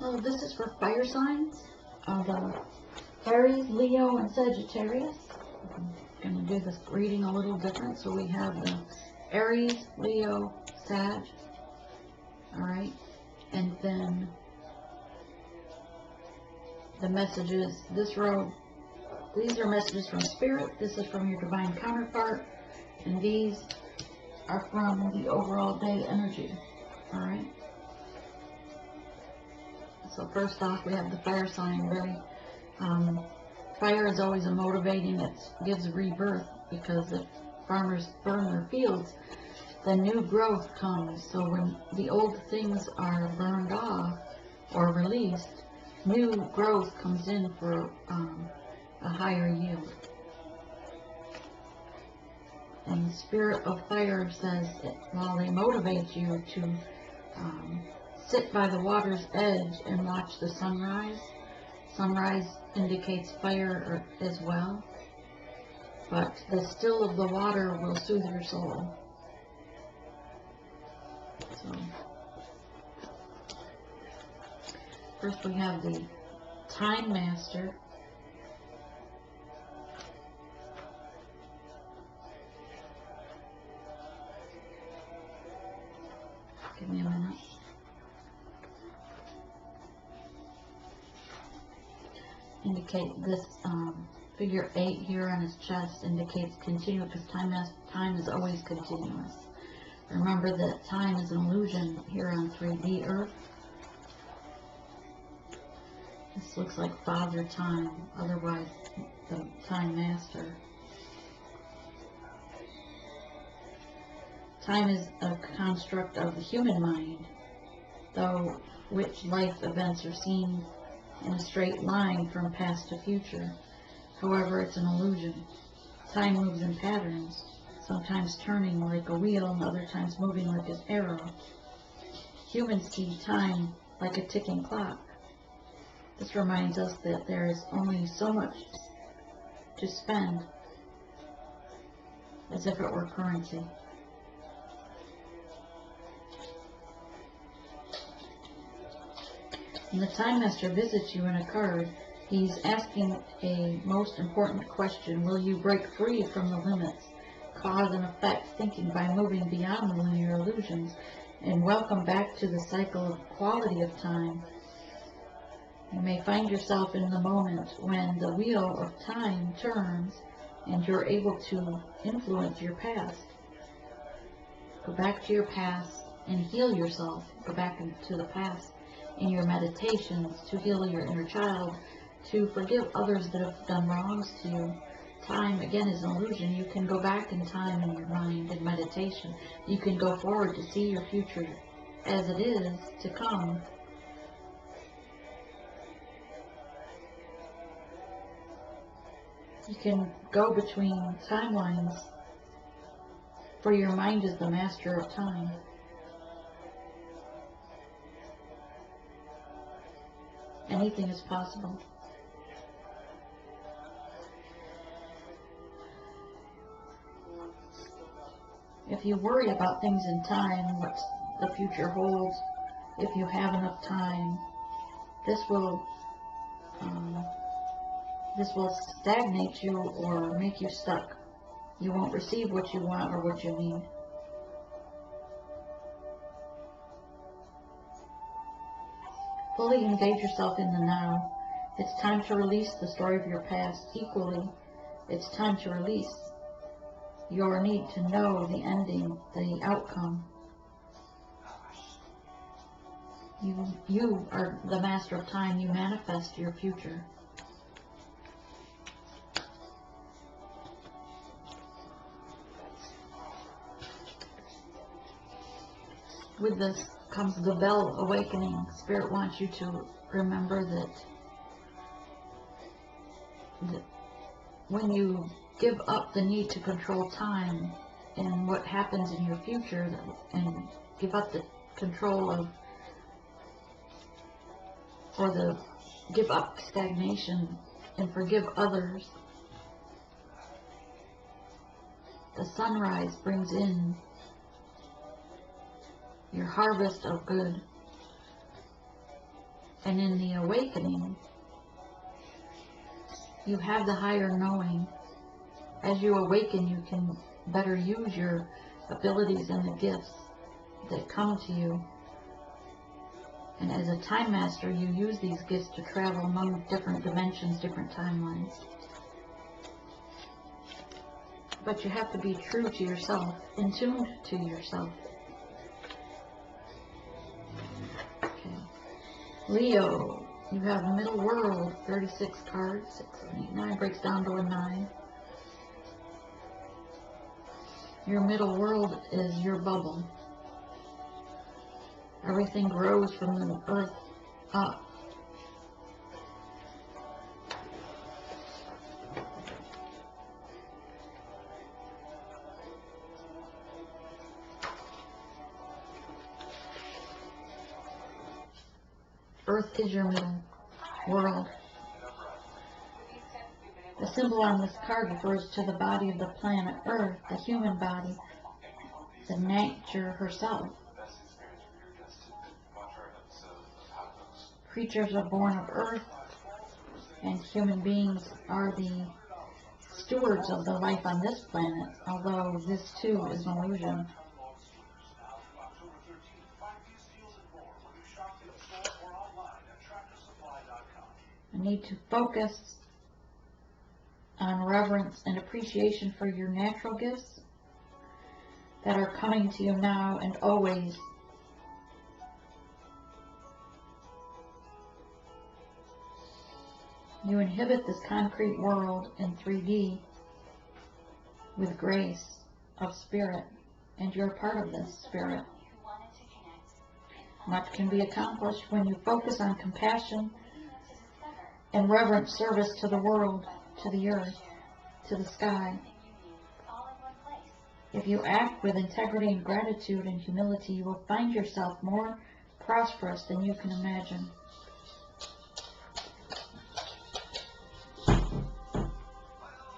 So this is for fire signs of Aries, Leo, and Sagittarius. I'm going to do this reading a little different. So we have the Aries, Leo, Sag. Alright. And then the messages, this row, these are messages from Spirit. This is from your divine counterpart. And these are from the overall day energy. Alright. So first off, we have the fire sign. Very, fire is always a motivating. It gives rebirth, because if farmers burn their fields, then new growth comes. So when the old things are burned off or released, new growth comes in for a higher yield. And the spirit of fire says that while they motivate you to sit by the water's edge and watch the sunrise. Sunrise indicates fire as well. But the still of the water will soothe your soul. So, first we have the Time Master. Give me a minute. Indicate this figure 8 here on his chest indicates continuous, because time is always continuous. Remember that time is an illusion here on 3D Earth. This looks like Father Time, otherwise the Time Master. Time is a construct of the human mind, though which life events are seen in a straight line from past to future. However, it's an illusion. Time moves in patterns, sometimes turning like a wheel and other times moving like an arrow. Humans see time like a ticking clock. This reminds us that there is only so much to spend, as if it were currency. When the Time Master visits you in a card, he's asking a most important question. Will you break free from the limits, cause and effect thinking by moving beyond the linear illusions, and welcome back to the cycle of quality of time? You may find yourself in the moment when the wheel of time turns and you're able to influence your past. Go back to your past and heal yourself. Go back into the past in your meditations to heal your inner child, to forgive others that have done wrongs to you. Time, again, is an illusion. You can go back in time in your mind in meditation. You can go forward to see your future as it is to come. You can go between timelines, for your mind is the master of time. Anything is possible. If you worry about things in time, what the future holds, if you have enough time, this will stagnate you or make you stuck. You won't receive what you want or what you need. Fully engage yourself in the now. It's time to release the story of your past. Equally, it's time to release your need to know the ending, the outcome. You are the master of time. You manifest your future. With this comes the bell awakening. Spirit wants you to remember that when you give up the need to control time and what happens in your future, and give up the control of, give up stagnation and forgive others, the sunrise brings in your harvest of good. And in the awakening, you have the higher knowing. As you awaken, you can better use your abilities and the gifts that come to you. And as a time master, you use these gifts to travel among different dimensions, different timelines. But you have to be true to yourself, in tune to yourself. Okay. Leo, you have middle world, 36 cards, 6, 7, 8, 9, breaks down to a 9. Your middle world is your bubble. Everything grows from the earth up. Earth is your middle world. The symbol on this card refers to the body of the planet Earth, the human body, the nature herself. Creatures are born of Earth, and human beings are the stewards of the life on this planet, although this too is an illusion. I need to focus on reverence and appreciation for your natural gifts that are coming to you now and always. You inhabit this concrete world in 3D with grace of spirit, and you're a part of this spirit. Much can be accomplished when you focus on compassion and reverent service to the world, to the earth, to the sky. If you act with integrity and gratitude and humility, you will find yourself more prosperous than you can imagine.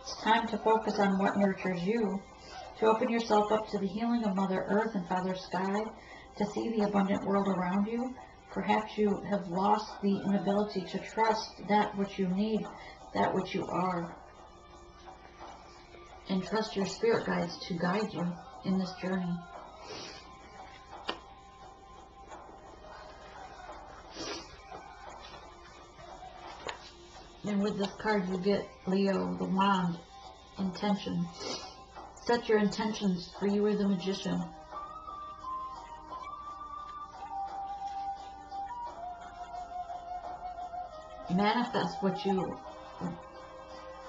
It's time to focus on what nurtures you, to open yourself up to the healing of Mother Earth and Father Sky, to see the abundant world around you. Perhaps you have lost the inability to trust that which you need, that which you are. And trust your spirit guides to guide you in this journey. And with this card you get, Leo, the wand, intention. Set your intentions, for you are the magician. Manifest what you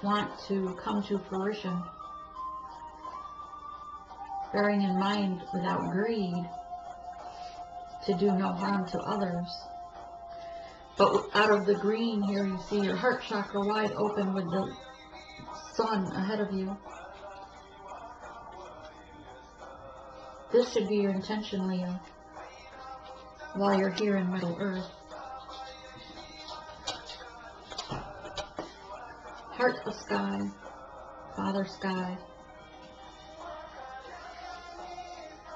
want to come to fruition, bearing in mind without greed to do no harm to others. But out of the green here you see your heart chakra wide open with the sun ahead of you. This should be your intention, Leo, while you're here in Middle Earth. Heart of Sky, Father Sky.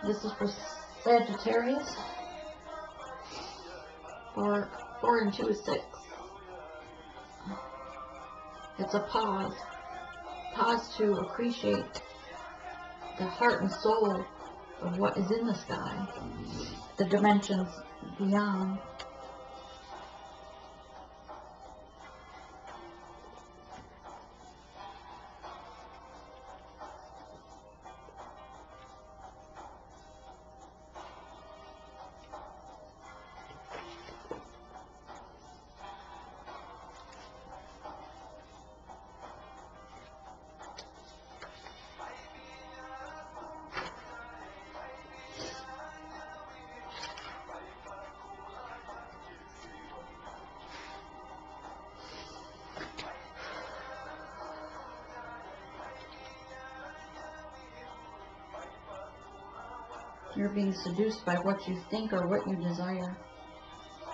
This is for Sagittarius. 4 and 2 is 6. It's a pause. Pause to appreciate the heart and soul of what is in the sky, the dimensions beyond. You're being seduced by what you think or what you desire.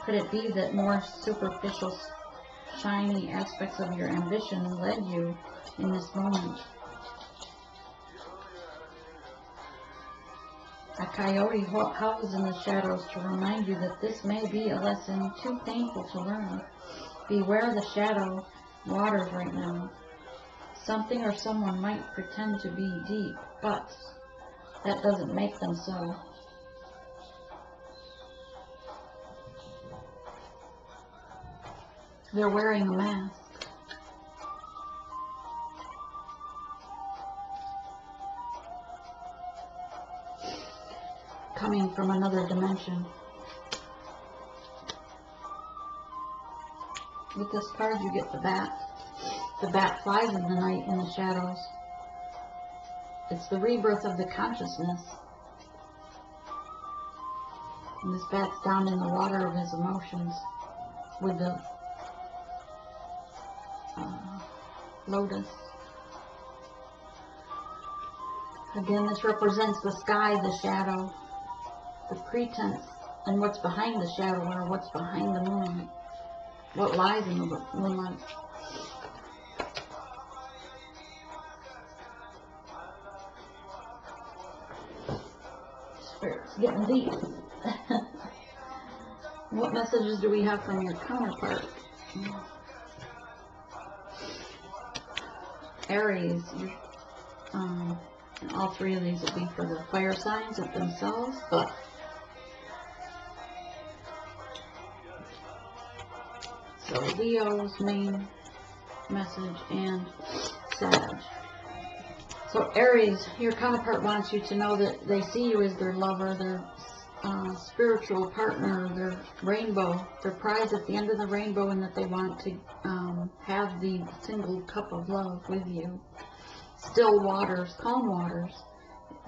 Could it be that more superficial, shiny aspects of your ambition led you in this moment? A coyote howls in the shadows to remind you that this may be a lesson too painful to learn. Beware the shadow waters right now. Something or someone might pretend to be deep, but that doesn't make them so. They're wearing a mask. Coming from another dimension. With this card you get the bat. The bat flies in the night in the shadows. It's the rebirth of the consciousness. And this bat's down in the water of his emotions with the lotus. Again, this represents the sky, the shadow, the pretense, and what's behind the shadow, or what's behind the moonlight, what lies in the moonlight. It's getting deep. What messages do we have from your counterpart? Aries, and all three of these will be for the fire signs of themselves, but so Leo's main message and Sag. So Aries, your counterpart wants you to know that they see you as their lover, their spiritual partner, their rainbow, their prize at the end of the rainbow, and that they want to have the single cup of love with you. Still waters, calm waters,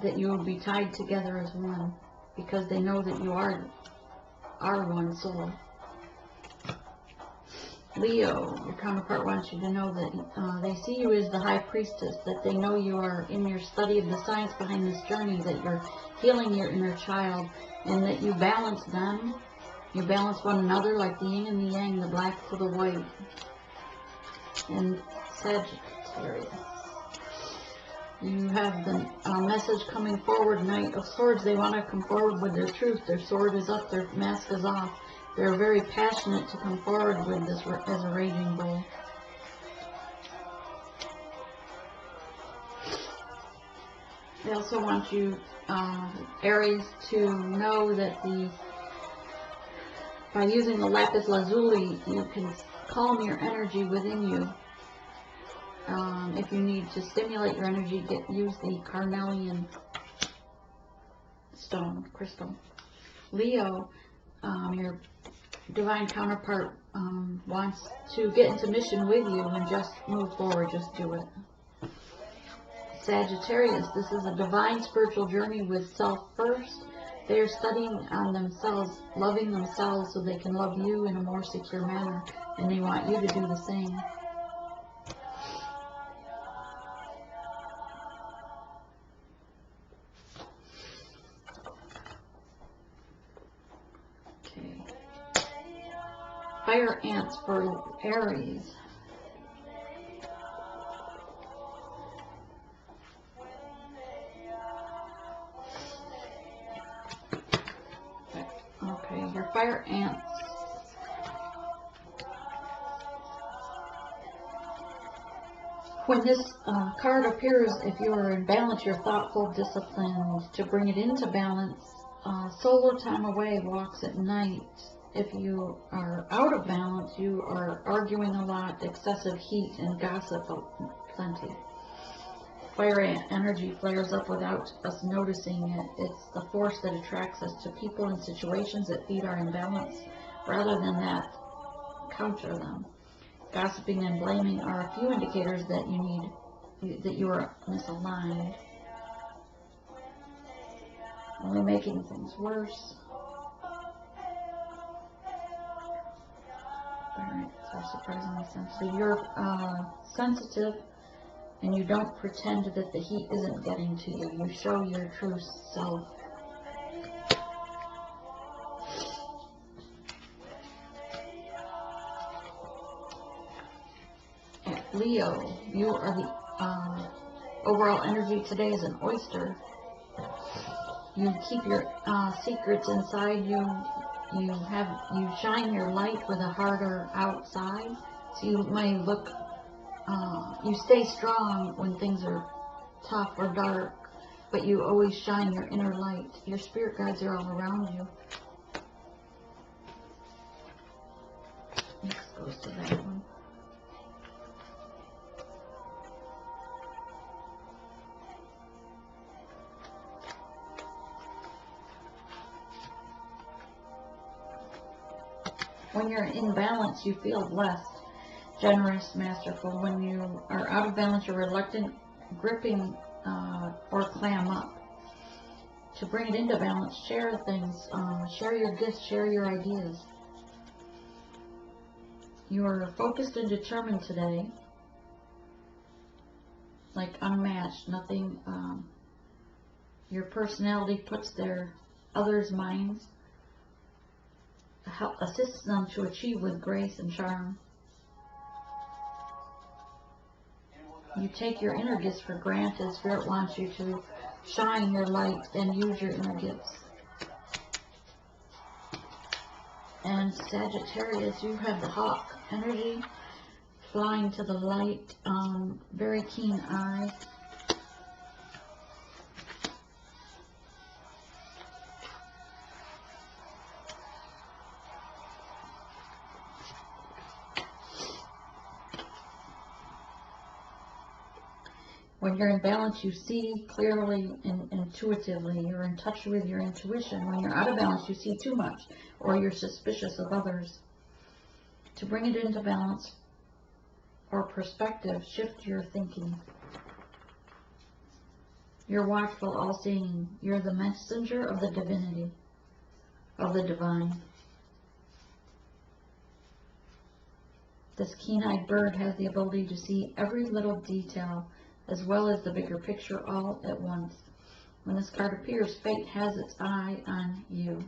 that you will be tied together as one, because they know that you are one soul. Leo, your counterpart wants you to know that they see you as the high priestess, that they know you are in your study of the science behind this journey, that you're healing your inner child, and that you balance them. You balance one another like the yin and the yang, the black to the white. And Sagittarius, you have the message coming forward, Knight of Swords. They want to come forward with their truth. Their sword is up, their mask is off. They're very passionate to come forward with this as a raging bull. They also want you, Aries, to know that by using the lapis lazuli, you can calm your energy within you. If you need to stimulate your energy, use the carnelian stone, crystal. Leo, your divine counterpart wants to get into mission with you and just move forward, just do it. Sagittarius, this is a divine spiritual journey with self first. They are studying on themselves, loving themselves so they can love you in a more secure manner, and they want you to do the same. Okay. Fire ants for Aries. Okay, your fire ants. When this card appears, if you are in balance, you're thoughtful, disciplined. To bring it into balance, solar time away, walks at night. If you are out of balance, you are arguing a lot, excessive heat, and gossip plenty. Fire energy flares up without us noticing it. It's the force that attracts us to people and situations that feed our imbalance, rather than that counter them. Gossiping and blaming are a few indicators that you are misaligned. Only making things worse. Alright, so surprisingly sensitive. You're sensitive, and you don't pretend that the heat isn't getting to you. You show your true self. At Leo, you are the overall energy today is an oyster. You keep your secrets inside you. You shine your light with a harder outside. So you may look, you stay strong when things are tough or dark, but you always shine your inner light. Your spirit guides are all around you. Next goes to that one. When you're in balance, you feel blessed, generous, masterful. When you are out of balance, you're reluctant, gripping, or clam up. To bring it into balance, share things, share your gifts, share your ideas. You are focused and determined today, like unmatched. Nothing, your personality puts their others' minds, assists them to achieve with grace and charm. You take your inner gifts for granted. Spirit wants you to shine your light and use your inner gifts. And Sagittarius, you have the hawk energy, flying to the light, very keen eye. When you're in balance, you see clearly and intuitively. You're in touch with your intuition. When you're out of balance, you see too much, or you're suspicious of others. To bring it into balance or perspective, shift your thinking. You're watchful, all-seeing. You're the messenger of the divinity, of the divine. This keen-eyed bird has the ability to see every little detail, as well as the bigger picture, all at once. When this card appears, fate has its eye on you.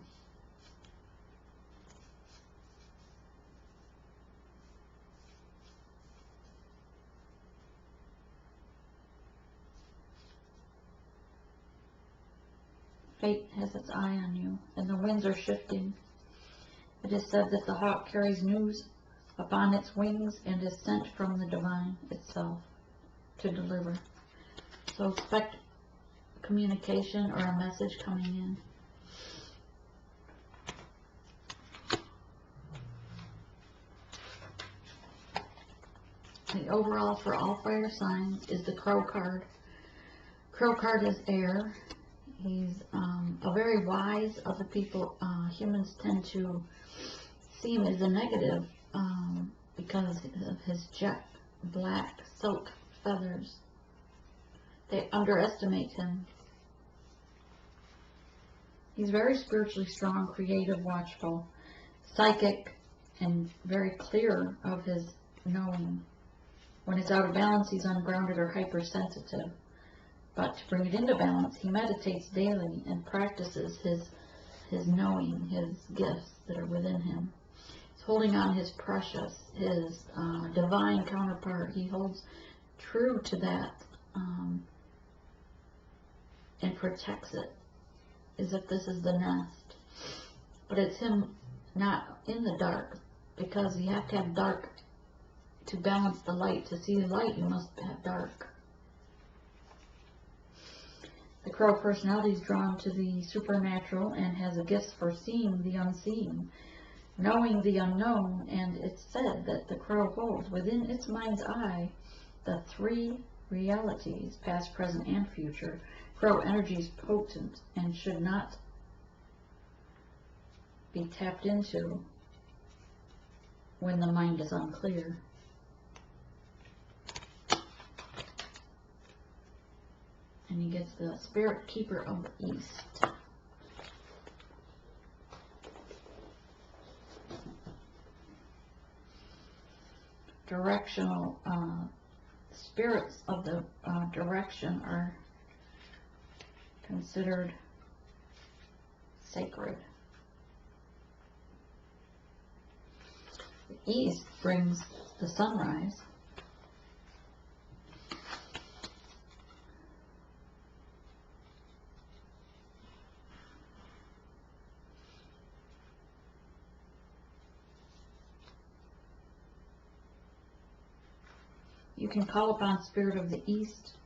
Fate has its eye on you, and the winds are shifting. It is said that the hawk carries news upon its wings and is sent from the divine itself to deliver. So expect communication or a message coming in. The overall for all fire signs is the Crow card. Crow card is air. He's a very wise of the people. Humans tend to see him as a negative because of his jet black silk feathers. They underestimate him. He's very spiritually strong, creative, watchful, psychic, and very clear of his knowing. When he's out of balance, he's ungrounded or hypersensitive. But to bring it into balance, he meditates daily and practices his knowing, his gifts that are within him. He's holding on his precious, his divine counterpart. He holds true to that and protects it as if this is the nest. But it's him not in the dark, because you have to have dark to balance the light. To see the light, you must have dark. The Crow personality is drawn to the supernatural and has a gift for seeing the unseen, knowing the unknown, and it's said that the Crow holds within its mind's eye the three realities, past, present, and future. Crow energy is potent and should not be tapped into when the mind is unclear. And he gets the Spirit Keeper of the East. Directional spirits of the direction are considered sacred. The East brings the sunrise. You can call upon Spirit of the East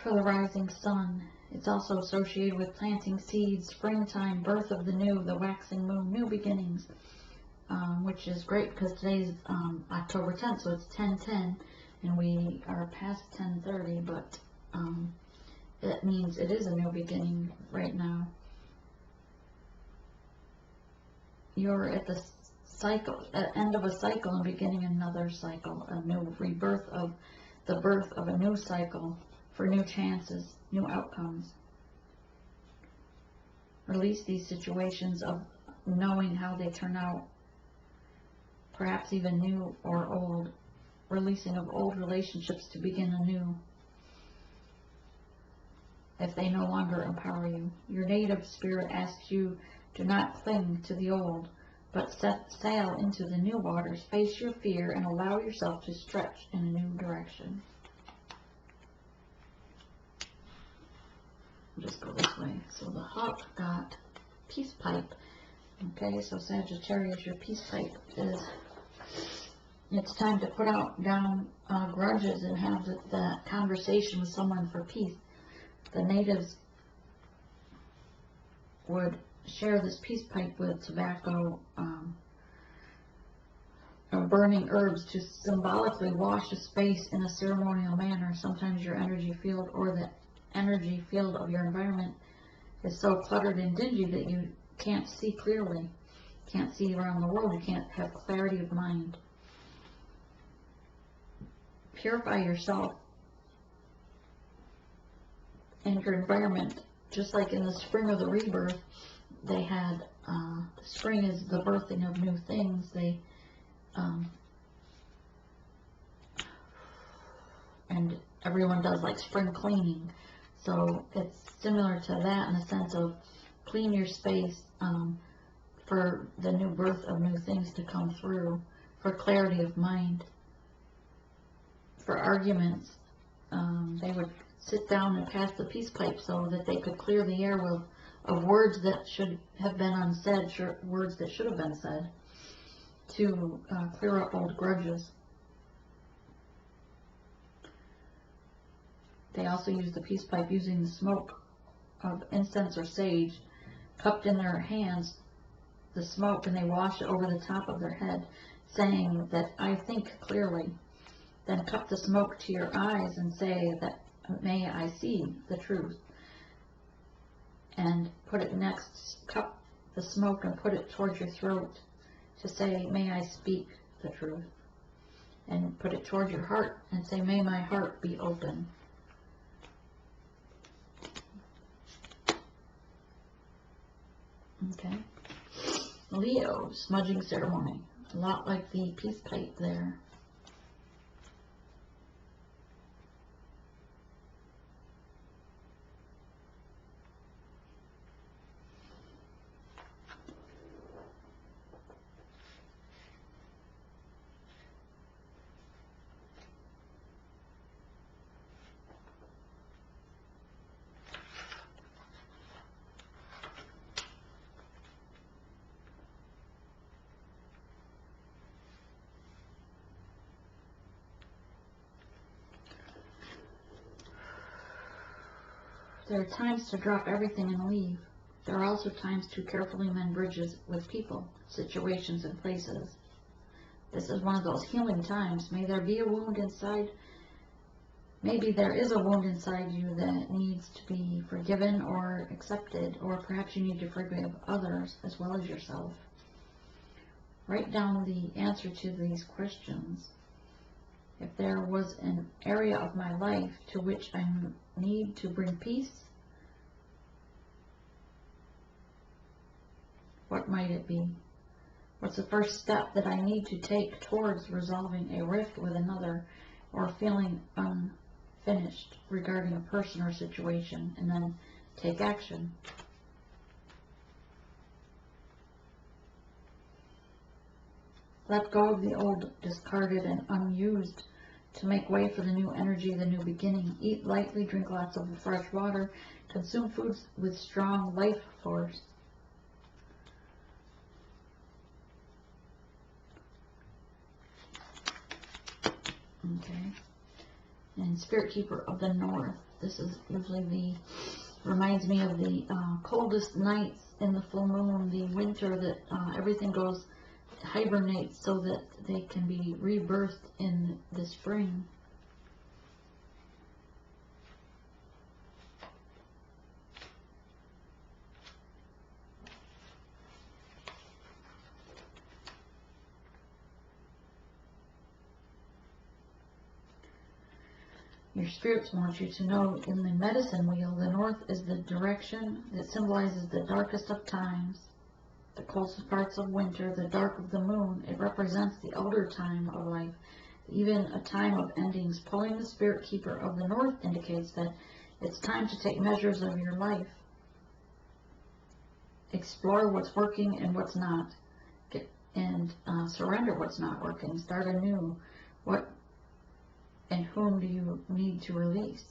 for the rising sun. It's also associated with planting seeds, springtime, birth of the new, the waxing moon, new beginnings, which is great because today's October 10th, so it's 10:10, and we are past 10:30, but it means it is a new beginning right now. You're at the end of a cycle and beginning another cycle, a new rebirth of the birth of a new cycle for new chances, new outcomes. Release these situations of knowing how they turn out, perhaps even new or old, releasing of old relationships to begin anew if they no longer empower you. Your native spirit asks you to not cling to the old, but set sail into the new waters, face your fear, and allow yourself to stretch in a new direction. I'll just go this way. So the hawk got peace pipe. Okay, so Sagittarius, your peace pipe is, it's time to put down grudges and have the conversation with someone for peace. The natives would share this peace pipe with tobacco or burning herbs to symbolically wash a space in a ceremonial manner. Sometimes your energy field or the energy field of your environment is so cluttered and dingy that you can't see clearly, can't see around the world, you can't have clarity of mind. Purify yourself and your environment, just like in the spring of the rebirth. They had, spring is the birthing of new things. They, and everyone does like spring cleaning. So it's similar to that in the sense of clean your space for the new birth of new things to come through, for clarity of mind. For arguments, they would sit down and pass the peace pipe so that they could clear the air of words that should have been unsaid, words that should have been said, to clear up old grudges. They also use the peace pipe using the smoke of incense or sage, cupped in their hands, the smoke, and they wash it over the top of their head, saying that I think clearly. Then cup the smoke to your eyes and say that may I see the truth. And put it next, cup the smoke and put it towards your throat to say, may I speak the truth. And put it towards your heart and say, may my heart be open. Okay. Leo, smudging ceremony. A lot like the peace pipe there. There are times to drop everything and leave. There are also times to carefully mend bridges with people, situations, and places. This is one of those healing times. May there be a wound inside. Maybe there is a wound inside you that needs to be forgiven or accepted, or perhaps you need to forgive others as well as yourself. Write down the answer to these questions. If there was an area of my life to which I need to bring peace, what might it be? What's the first step that I need to take towards resolving a rift with another or feeling unfinished regarding a person or situation, and then take action? Let go of the old, discarded, and unused to make way for the new energy, the new beginning. Eat lightly, drink lots of fresh water, consume foods with strong life force. and Spirit Keeper of the North. This is usually reminds me of the coldest nights in the full moon, the winter that everything hibernates so that they can be rebirthed in the spring. Your spirits want you to know in the medicine wheel, the north is the direction that symbolizes the darkest of times, the coldest parts of winter, the dark of the moon. It represents the elder time of life, even a time of endings. Pulling the Spirit Keeper of the North indicates that it's time to take measures of your life. Explore what's working and what's not, and surrender what's not working. Start anew. What and whom do you need to release?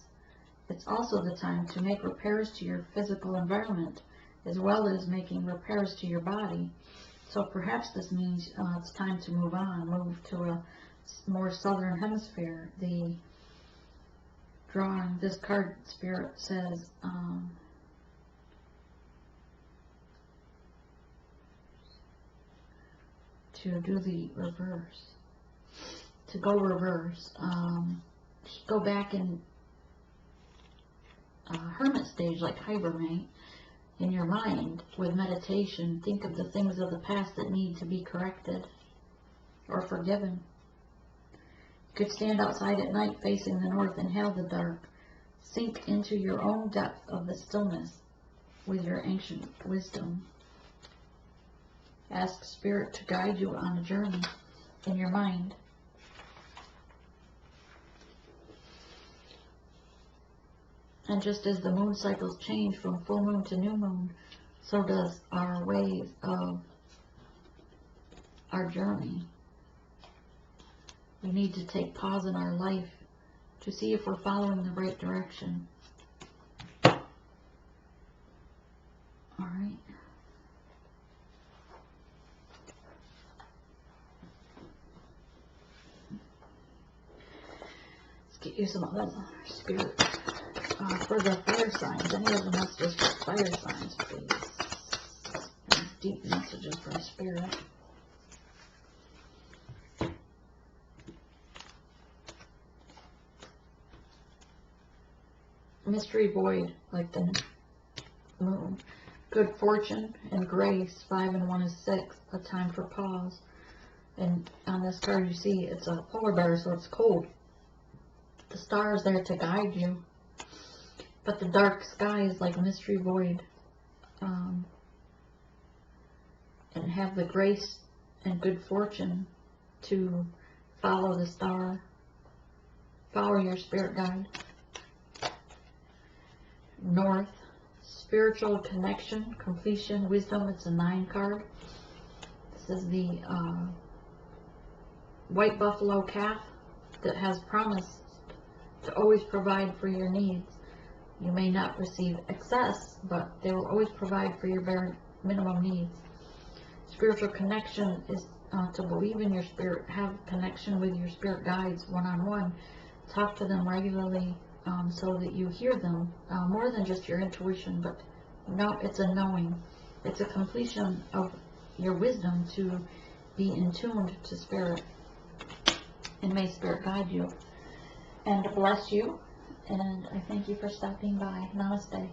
It's also the time to make repairs to your physical environment, as well as making repairs to your body. So perhaps this means it's time to move on, move to a more southern hemisphere. The drawing, this card spirit says, to do the reverse. To go reverse, go back in hermit stage, like hibernate in your mind with meditation. Think of the things of the past that need to be corrected or forgiven. You could stand outside at night facing the north, inhale the dark, sink into your own depth of the stillness with your ancient wisdom. Ask Spirit to guide you on a journey in your mind. And just as the moon cycles change from full moon to new moon, so does our ways of our journey. We need to take pause in our life to see if we're following the right direction. All right. Let's get you some other spirit. For the fire signs, any of the messages for fire signs, please. Deep messages from Spirit. Mystery void, like the moon. Good fortune and grace, 5 and 1 is 6, a time for pause. And on this card you see it's a polar bear, so it's cold. The star is there to guide you. But the dark sky is like a mystery void. And have the grace and good fortune to follow the star. Follow your spirit guide. North, spiritual connection, completion, wisdom. It's a 9 card. This is the white buffalo calf that has promised to always provide for your needs. You may not receive excess, but they will always provide for your bare minimum needs. Spiritual connection is to believe in your spirit, have connection with your spirit guides one-on-one. Talk to them regularly so that you hear them more than just your intuition, but no, it's a knowing. It's a completion of your wisdom to be in tune to spirit. And may spirit guide you and bless you. And I thank you for stopping by. Namaste.